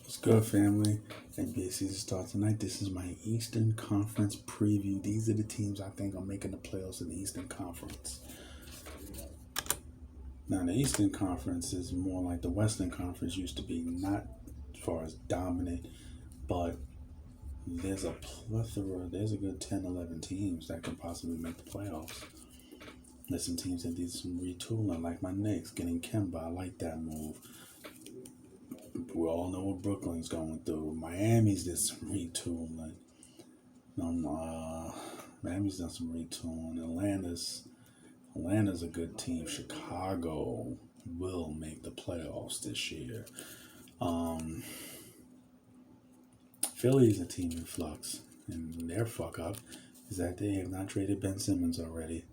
What's good, family? NBA season starts tonight. This is my Eastern Conference preview. These are the teams I think are making the playoffs in the Eastern Conference. Now, the Eastern Conference is more like the Western Conference used to be, not as far as dominant, but there's a plethora, there's a good 10, 11 teams that could possibly make the playoffs. There's some teams that need some retooling, like my Knicks getting Kemba. I like that move. We all know what Brooklyn's going through. Miami's did some retooling. Um, uh, Miami's done some retooling. Atlanta's a good team. Chicago will make the playoffs this year. Um, Philly's a team in flux, and their fuck up is that they have not traded Ben Simmons already,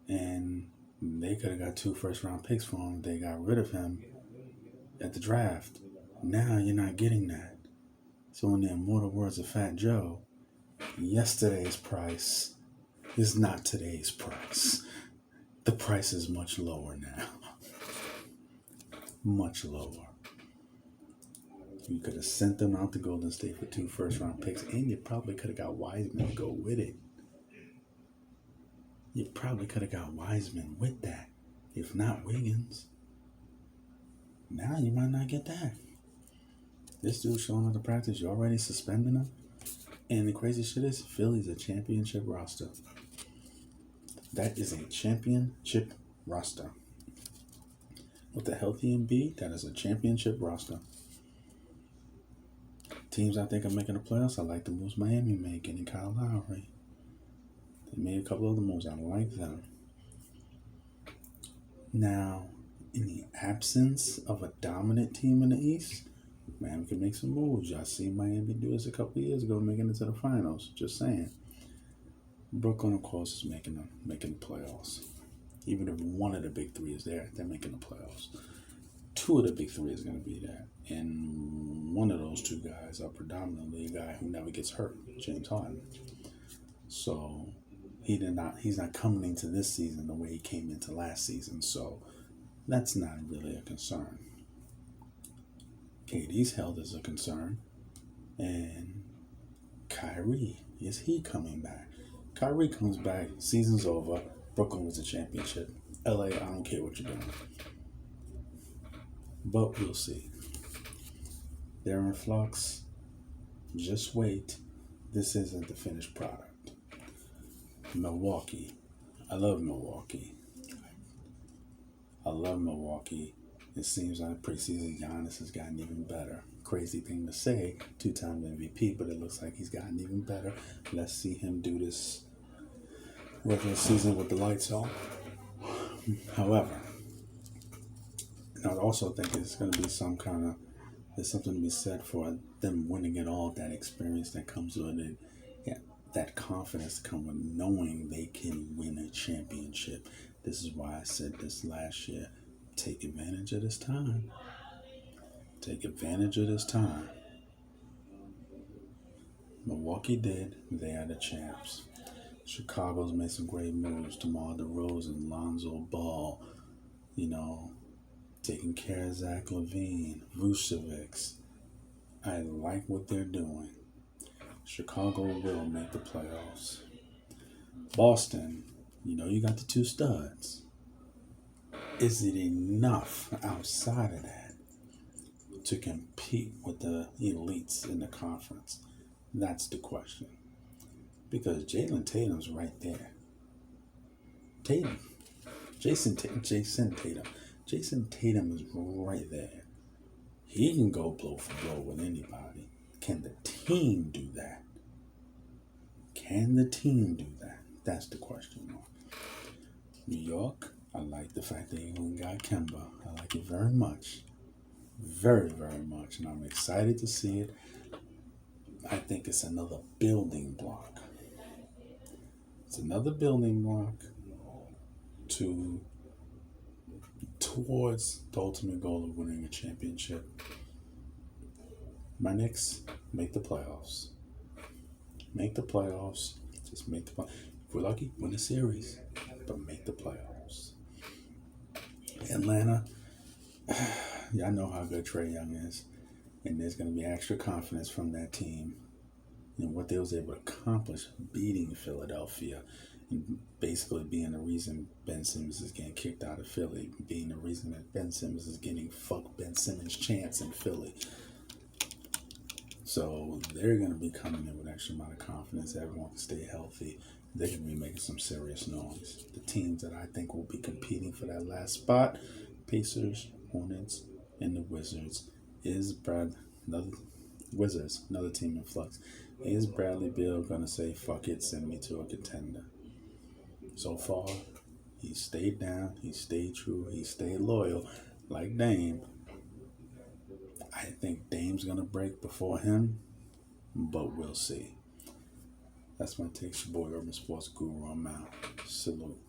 and they could have got 2 first-round picks for him. They got rid of him at the draft. Now you're not getting that. So in the immortal words of Fat Joe, yesterday's price is not today's price. The price is much lower now. Much lower. You could have sent them out to Golden State for 2 first-round picks, and you probably could have got Wiseman to go with it. You probably could have got Wiseman with that, if not Wiggins. Now you might not get that. This dude showing up to practice, you're already suspending him. And the crazy shit is, Philly's a championship roster. That is a championship roster. With a healthy Embiid, that is a championship roster. Teams I think are making the playoffs, I like the moves Miami made, getting Kyle Lowry. They made a couple other moves, I like them. Now, in the absence of a dominant team in the East, Miami can make some moves. Y'all seen Miami do this a couple of years ago, making it to the finals. Just saying. Brooklyn, of course, is making the playoffs. Even if one of the big three is there, they're making the playoffs. Two of the big three is going to be there. And one of those two guys are predominantly a guy who never gets hurt, James Harden. So he's not coming into this season the way he came into last season. So that's not really a concern. KD's health is a concern. And Kyrie, is he coming back? Kyrie comes back, season's over, Brooklyn wins the championship. LA, I don't care what you're doing. But we'll see. They're in flux. Just wait. This isn't the finished product. Milwaukee. I love Milwaukee. It seems like preseason Giannis has gotten even better. Crazy thing to say, 2-time MVP, but it looks like he's gotten even better. Let's see him do this regular season with the lights on. However, I also think it's going to be there's something to be said for them winning it all, that experience that comes with it, that confidence to come with knowing they can win a championship. This is why I said this last year. Take advantage of this time. Milwaukee did. They are the champs. Chicago's made some great moves. DeMar DeRozan, Lonzo Ball, taking care of Zach LaVine, Vucevic. I like what they're doing. Chicago will make the playoffs. Boston, you got the two studs. Is it enough outside of that to compete with the elites in the conference? That's the question. Because Jalen Tatum's right there. Jason Tatum is right there. He can go blow for blow with anybody. Can the team do that? That's the question mark. New York, I like the fact that England got Kemba. I like it very much. Very, very much. And I'm excited to see it. I think it's another building block. Towards the ultimate goal of winning a championship. My Knicks make the playoffs. Just make the playoffs. If we're lucky, win a series, but make the playoffs. Atlanta, y'all know how good Trae Young is. And there's going to be extra confidence from that team and what they was able to accomplish beating Philadelphia and basically being the reason Ben Simmons is getting kicked out of Philly, being the reason that Ben Simmons is getting fuck Ben Simmons chance in Philly. So they're going to be coming in with an extra amount of confidence. Everyone can stay healthy. They're going to be making some serious noise. The teams that I think will be competing for that last spot, Pacers, Hornets, and the Wizards, another team in flux. Is Bradley Beal going to say, fuck it, send me to a contender? So far, he stayed down, he stayed true, he stayed loyal, like Dame. I think Dame's going to break before him, but we'll see. That's my take. Your boy, Urban Sports Guru. I'm out. Salute.